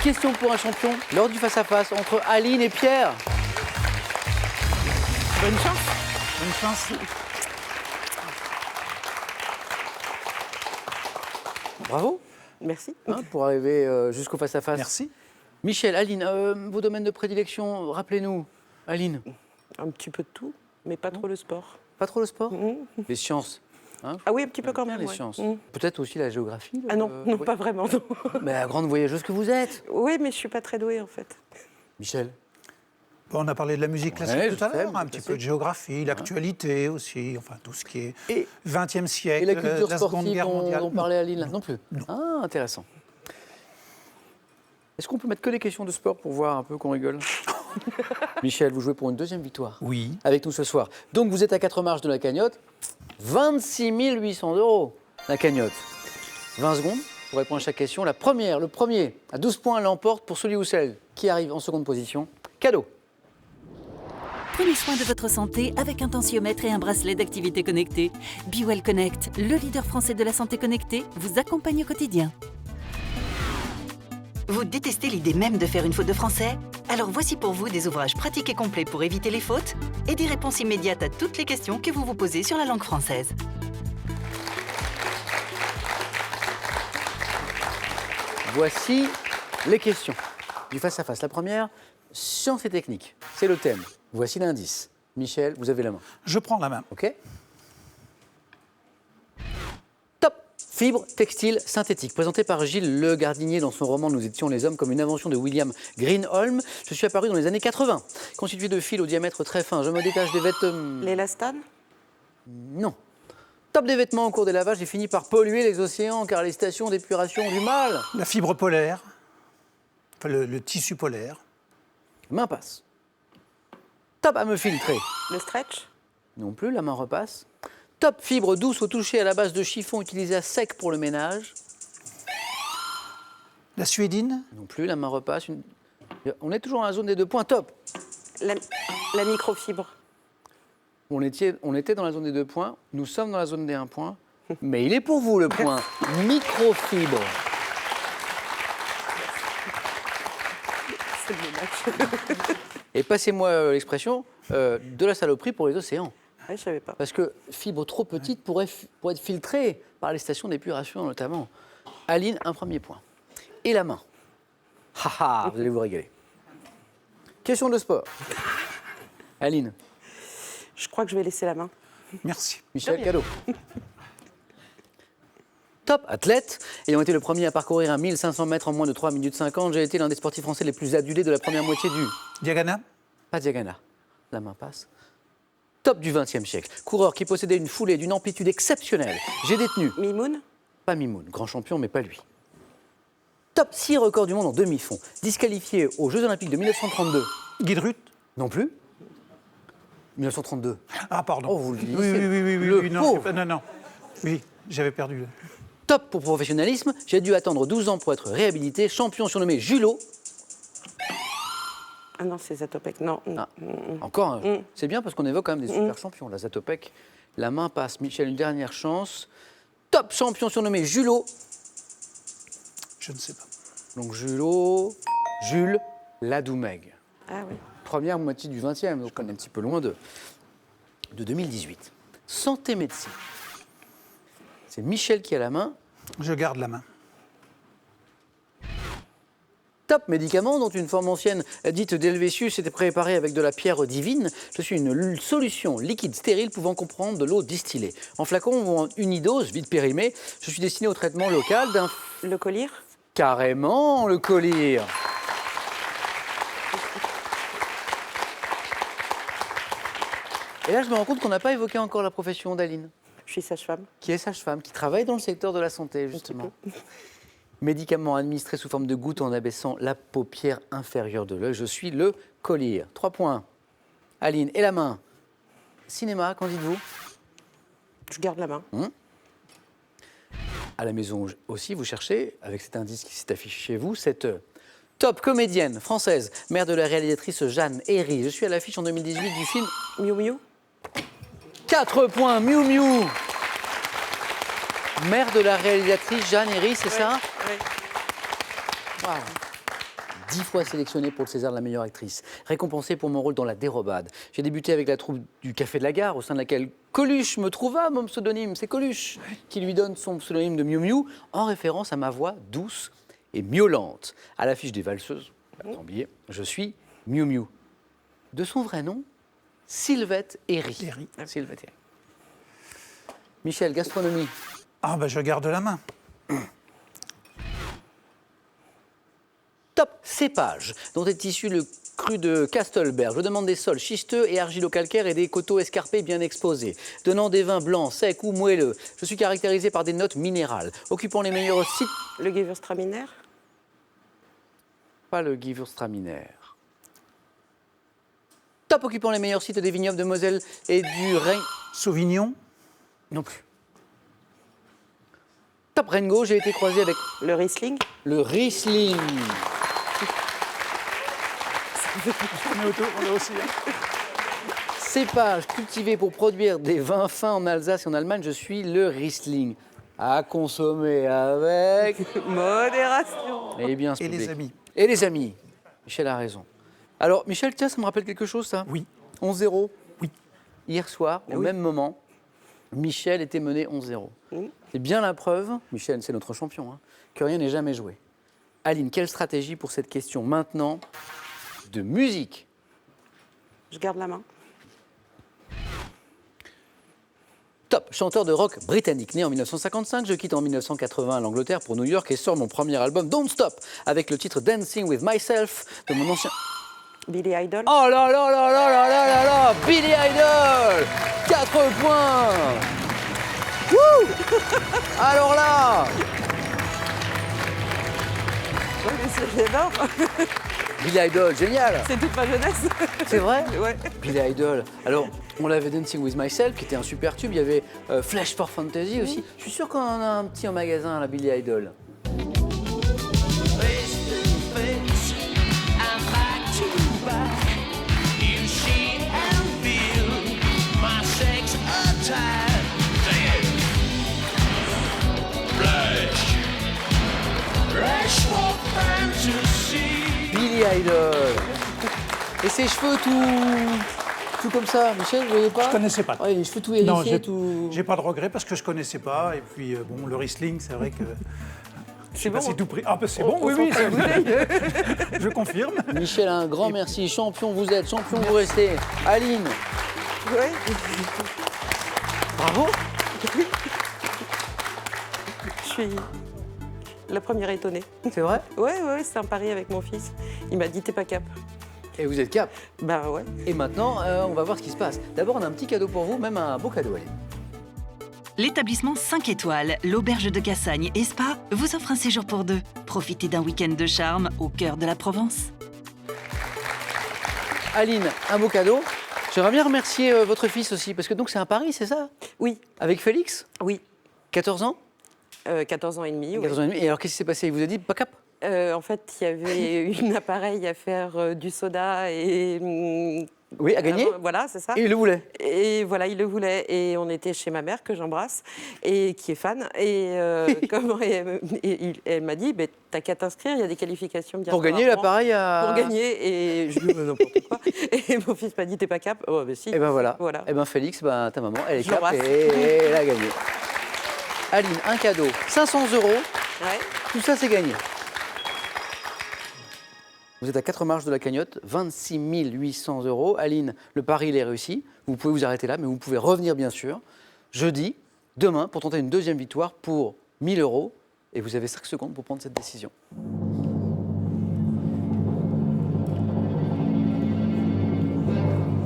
Question pour un champion, lors du face-à-face entre Aline et Pierre. Bonne chance. Bonne chance. Bravo Merci. pour arriver jusqu'au face-à-face. Merci. Michel, Aline, vos domaines de prédilection, rappelez-nous. Aline, Un petit peu de tout, mais pas trop le sport. pas trop le sport? Mhm. Les sciences. Ah oui, un petit peu quand Bien même. les ouais. sciences. Mhm. Peut-être aussi la géographie. Ah non, non, oui. pas vraiment. Non. Mais la grande voyageuse que vous êtes. Oui, mais je suis pas très douée en fait. Michel. Bon, on a parlé de la musique classique Ouais, tout je à sais, l'heure, musique un petit classique. peu de géographie, l'actualité aussi, enfin tout ce qui est Et, 20e et siècle, la culture la Seconde sportive Guerre mondiale. dont parlait Aline là? Non plus. Non. Ah, intéressant. Est-ce qu'on peut mettre que des questions de sport pour voir un peu qu'on rigole? Michel, vous jouez pour une deuxième victoire Oui. avec nous ce soir. Donc vous êtes à 4 marches de la cagnotte. 26 800 € la cagnotte. 20 secondes pour répondre à chaque question. Le premier à 12 points l'emporte pour celui ou celle qui arrive en seconde position. Cadeau. Prenez soin de votre santé avec un tensiomètre et un bracelet d'activité connectée. BeWell Connect, le leader français de la santé connectée, vous accompagne au quotidien. Vous détestez l'idée même de faire une faute de français? Alors voici pour vous des ouvrages pratiques et complets pour éviter les fautes et des réponses immédiates à toutes les questions que vous vous posez sur la langue française. Voici les questions du face-à-face. La première, sciences et techniques. C'est le thème. Voici l'indice. Michel, vous avez la main. Je prends la main. OK? Top! Fibre textile synthétique. Présenté par Gilles Le Gardinier dans son roman Nous étions les hommes comme une invention de William Greenholm. Je suis apparu dans les années 80. Constitué de fils au diamètre très fin. Je me détache des vêtements. L'élastane? Non. Top des vêtements au cours des lavages et finit par polluer les océans car les stations d'épuration ont du mal. La fibre polaire, enfin le tissu polaire. Main passe. Top à me filtrer. Le stretch? Non plus, la main repasse. Top fibre douce au toucher à la base de chiffon utilisé à sec pour le ménage. La suédine, Non plus, la main repasse. On est toujours dans la zone des 2 points. Top. La microfibre? On était dans la zone des 2 points. Nous sommes dans la zone des 1 point. Mais il est pour vous le point. Microfibre. C'est dommage. Et passez-moi l'expression de la saloperie pour les océans. Ouais, je savais pas. Parce que fibre trop petite pourrait être filtrée par les stations d'épuration notamment. Aline, un premier point. Et la main. Haha, vous allez vous régaler. Question de sport. Aline, Je crois que je vais laisser la main. merci. Michel, cadeau. Top athlète, ayant été le premier à parcourir un 1500 mètres en moins de 3 minutes 50, j'ai été l'un des sportifs français les plus adulés de la première moitié du... Diagana, Pas Diagana, la main passe. Top du XXe siècle, coureur qui possédait une foulée d'une amplitude exceptionnelle. J'ai détenu, Mimoun? pas Mimoun, grand champion, mais pas lui. Top 6 records du monde en demi-fond, disqualifié aux Jeux Olympiques de 1932. Guidrut. Non plus 1932. Ah, pardon. Oh, vous le disiez. Oui, non, pauvre. non. Oui, j'avais perdu. Top pour professionnalisme, j'ai dû attendre 12 ans pour être réhabilité, champion surnommé Julot. Ah non, c'est Zatopek. Non. Ah, encore, c'est bien parce qu'on évoque quand même des super champions. La Zatopek, la main passe. Michel, une dernière chance. Top champion surnommé Julot. Je ne sais pas. Donc Julot, Jules Ladoumègue. Ah oui. Première moitié du 20e, donc on est un petit peu loin de 2018. Santé médecine. C'est Michel qui a la main. Je garde la main. Top médicament dont une forme ancienne dite d'Helvétius était préparée avec de la pierre divine. Je suis une solution liquide stérile pouvant comprendre de l'eau distillée. En flacon ou en unidose, vide périmée, je suis destiné au traitement local d'un... Le collier? Carrément, le collier. Et là, je me rends compte qu'on n'a pas évoqué encore la profession d'Aline, Je suis sage-femme. qui est sage-femme, qui travaille dans le secteur de la santé, justement. Médicaments administrés sous forme de gouttes en abaissant la paupière inférieure de l'œil. Je suis le collier. 3 points. Aline, et la main. Cinéma, qu'en dites-vous? Je garde la main. À la maison aussi, vous cherchez, avec cet indice qui s'est affiché chez vous, cette top comédienne française, mère de la réalisatrice Jeanne Herry. Je suis à l'affiche en 2018 du film Miu Miu? 4 points, Miu Miu. Mère de la réalisatrice Jeanne Herry, c'est ça? Oui. Wow. 10 fois sélectionnée pour le César de la meilleure actrice, récompensée pour mon rôle dans La Dérobade. J'ai débuté avec la troupe du Café de la Gare, au sein de laquelle Coluche me trouva mon pseudonyme. C'est Coluche qui lui donne son pseudonyme de Miu Miu, en référence à ma voix douce et miaulante. À l'affiche des Valseuses, Tambier, je suis Miu Miu. De son vrai nom, Sylvette Herry. Sylvette Herry. Michel, gastronomie. Ah, ben je garde la main. Top cépage, dont est issu le cru de Castelberg. Je demande des sols schisteux et argilo-calcaires et des coteaux escarpés bien exposés, donnant des vins blancs, secs ou moelleux. Je suis caractérisé par des notes minérales, occupant les meilleurs sites. Le Gewürztraminer. Pas le Gewürztraminer. Top, occupant les meilleurs sites des vignobles de Moselle et du Rhin. Sauvignon. Non plus. Top Rengo, j'ai été croisé avec Le Riesling. le Riesling. On est aussi. Cépage cultivé pour produire des vins fins en Alsace et en Allemagne, je suis le Riesling. À consommer avec... Modération. Et bien, ce Et les public. amis. Et les amis. Michel a raison. Alors, Michel, tiens, ça me rappelle quelque chose, ça. Oui. 11-0. Oui. Hier soir, au même moment, Michel était mené 11-0. Oui. C'est bien la preuve, Michel, c'est notre champion, hein, que rien n'est jamais joué. Aline, quelle stratégie pour cette question maintenant de musique? Je garde la main. Top, chanteur de rock britannique. Né en 1955, je quitte en 1980 l'Angleterre pour New York et sors mon premier album Don't Stop avec le titre Dancing with Myself de mon ancien... Billy Idol. Oh là là là là là là là là, Billy Idol, 4 points. Wouh. Alors là, C'est énorme. Billy Idol, génial. C'est toute ma jeunesse. C'est vrai? Ouais. Billy Idol. Alors, on l'avait Dancing with Myself, qui était un super tube. Il y avait Flash for Fantasy aussi. Je suis sûr qu'on en a un petit en magasin, la Billy Idol. Billy Idol. Et ses cheveux tout comme ça, Michel, vous voyez pas? Je connaissais pas. Ouais, les cheveux tout Non, hérissés, tout... j'ai pas de regret parce que je connaissais pas. Et puis, bon, le Riesling, c'est vrai que... Je sais bon, pas si hein. tout pris. Ah, ben c'est bon, On oui, s'en oui, fait je confirme. Michel, un grand merci. Champion, vous êtes. Champion, vous restez. Aline, Ouais. bravo. Je suis la première étonnée. C'est vrai? Ouais, c'est un pari avec mon fils. Il m'a dit t'es pas cap. Et vous êtes cap. Ben ouais. Et maintenant, on va voir ce qui se passe. D'abord, on a un petit cadeau pour vous, même un beau cadeau, Aline. L'établissement 5 étoiles, l'Auberge de Cassagne et Spa vous offre un séjour pour deux. Profitez d'un week-end de charme au cœur de la Provence. Aline, un beau cadeau. J'aimerais bien remercier votre fils aussi, parce que donc c'est un pari, c'est ça? Oui, Avec Félix, oui. 14 ans? 14 ans et demi. Ouais. 14 ans et demi. Et alors, qu'est-ce qui s'est passé? Il vous a dit pas cap? En fait, il y avait un appareil à faire du soda et... Oui, à gagner? Voilà, c'est ça. Et il le voulait. Et voilà, il le voulait. Et on était chez ma mère, que j'embrasse, et qui est fan. Et, elle m'a dit, t'as qu'à t'inscrire, il y a des qualifications. Pour gagner l'appareil à... Pour gagner. Et je lui dis, n'importe quoi. Et mon fils m'a dit, t'es pas cap? Oh, ben si. Et ben voilà. Voilà. Et ben Félix, ben, ta maman, elle est Je cap l'embrasse. et elle a gagné. Aline, un cadeau, 500 €. Ouais. Tout ça, c'est gagné. Vous êtes à 4 marches de la cagnotte, 26 800 €. Aline, le pari, il est réussi. Vous pouvez vous arrêter là, mais vous pouvez revenir, bien sûr, jeudi, demain, pour tenter une deuxième victoire pour 1 000 €. Et vous avez 5 secondes pour prendre cette décision.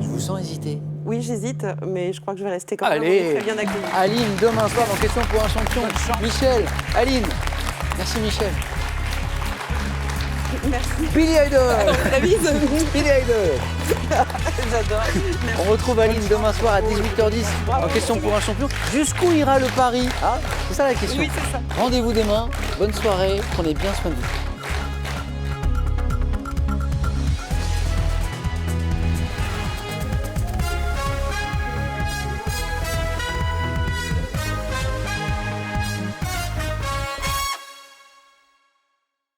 Je vous sens hésiter. Oui, j'hésite, mais je crois que je vais rester quand même. On est Allez, très bien accueillis. Aline, demain soir dans Question pour un champion. Michel, Aline, merci Michel. Merci. Billy Idol, La bise. Billy Idol. J'adore. On retrouve Aline demain soir à 18h10 en Question pour un champion. Jusqu'où ira le pari? Ah, c'est ça la question. Oui, c'est ça. Rendez-vous demain. Bonne soirée. Prenez bien soin de vous.